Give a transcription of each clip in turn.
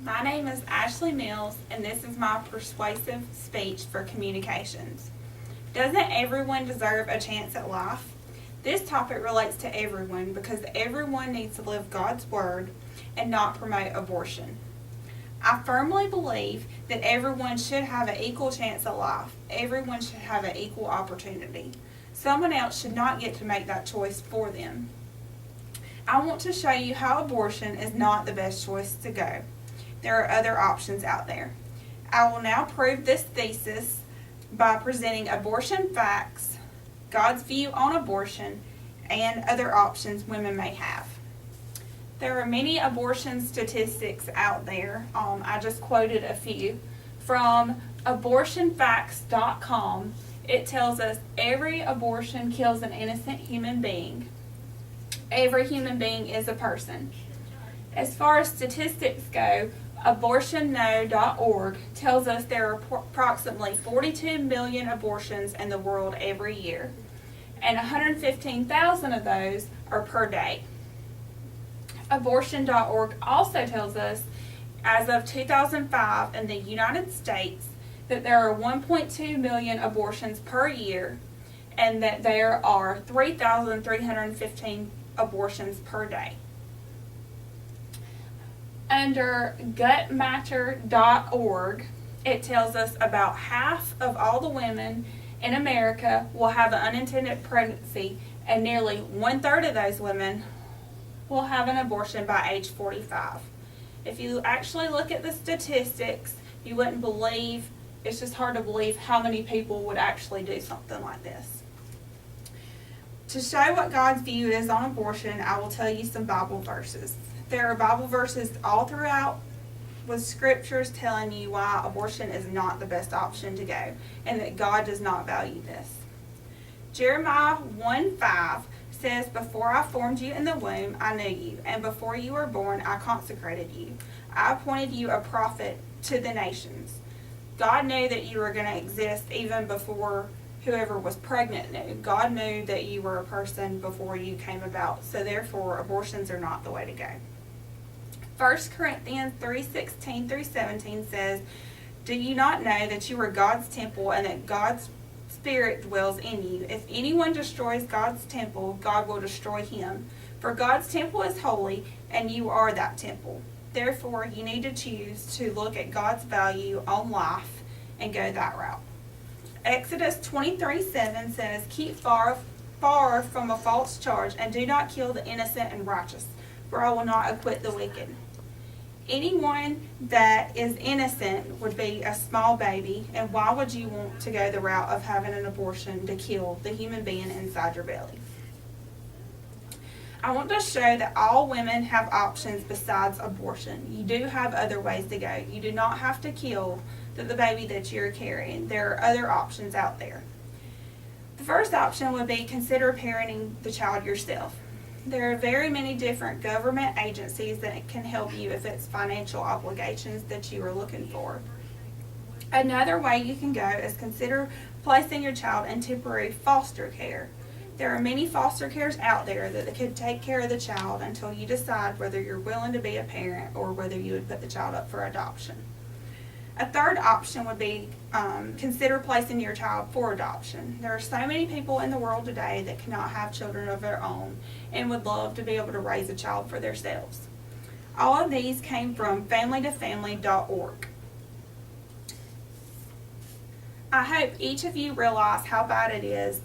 My name is Ashley Mills, and this is my persuasive speech for communications. Doesn't everyone deserve a chance at life? This topic relates to everyone because everyone needs to live God's Word and not promote abortion. I firmly believe that everyone should have an equal chance at life. Everyone should have an equal opportunity. Someone else should not get to make that choice for them. I want to show you how abortion is not the best choice to go. There are other options out there. I will now prove this thesis by presenting abortion facts, God's view on abortion, and other options women may have. There are many abortion statistics out there. I just quoted a few. From abortionfacts.com, it tells us every abortion kills an innocent human being. Every human being is a person. As far as statistics go, abortionno.org tells us there are approximately 42 million abortions in the world every year, and 115,000 of those are per day. Abortion.org also tells us, as of 2005 in the United States, that there are 1.2 million abortions per year, and that there are 3,315 abortions per day. Under gutmatter.org, it tells us about half of all the women in America will have an unintended pregnancy, and nearly 1/3 of those women will have an abortion by age 45. If you actually look at the statistics, you wouldn't believe, it's just hard to believe how many people would actually do something like this. To show what God's view is on abortion, I will tell you some Bible verses. There are Bible verses all throughout with scriptures telling you why abortion is not the best option to go and that God does not value this. Jeremiah 1:5 says, "Before I formed you in the womb, I knew you, and before you were born, I consecrated you. I appointed you a prophet to the nations." God knew that you were going to exist even before whoever was pregnant knew. God knew that you were a person before you came about, so therefore abortions are not the way to go. 1 Corinthians 3:16 through 17 says, "Do you not know that you are God's temple and that God's Spirit dwells in you? If anyone destroys God's temple, God will destroy him. For God's temple is holy, and you are that temple. Therefore, you need to choose to look at God's value on life and go that route." Exodus 23:7 says, "Keep far from a false charge, and do not kill the innocent and righteous, for I will not acquit the wicked." Anyone that is innocent would be a small baby, and why would you want to go the route of having an abortion to kill the human being inside your belly? I want to show that all women have options besides abortion. You do have other ways to go. You do not have to kill the baby that you're carrying. There are other options out there. The first option would be consider parenting the child yourself. There are very many different government agencies that can help you if it's financial obligations that you are looking for. Another way you can go is consider placing your child in temporary foster care. There are many foster cares out there that could take care of the child until you decide whether you're willing to be a parent or whether you would put the child up for adoption. A third option would be consider placing your child for adoption. There are so many people in the world today that cannot have children of their own and would love to be able to raise a child for themselves. All of these came from familytofamily.org. I hope each of you realize how bad it is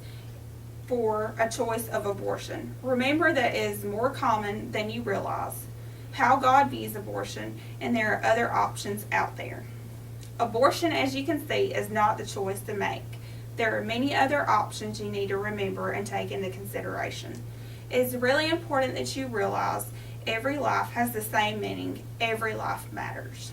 for a choice of abortion. Remember that it is more common than you realize, how God views abortion, and there are other options out there. Abortion, as you can see, is not the choice to make. There are many other options you need to remember and take into consideration. It is really important that you realize every life has the same meaning. Every life matters.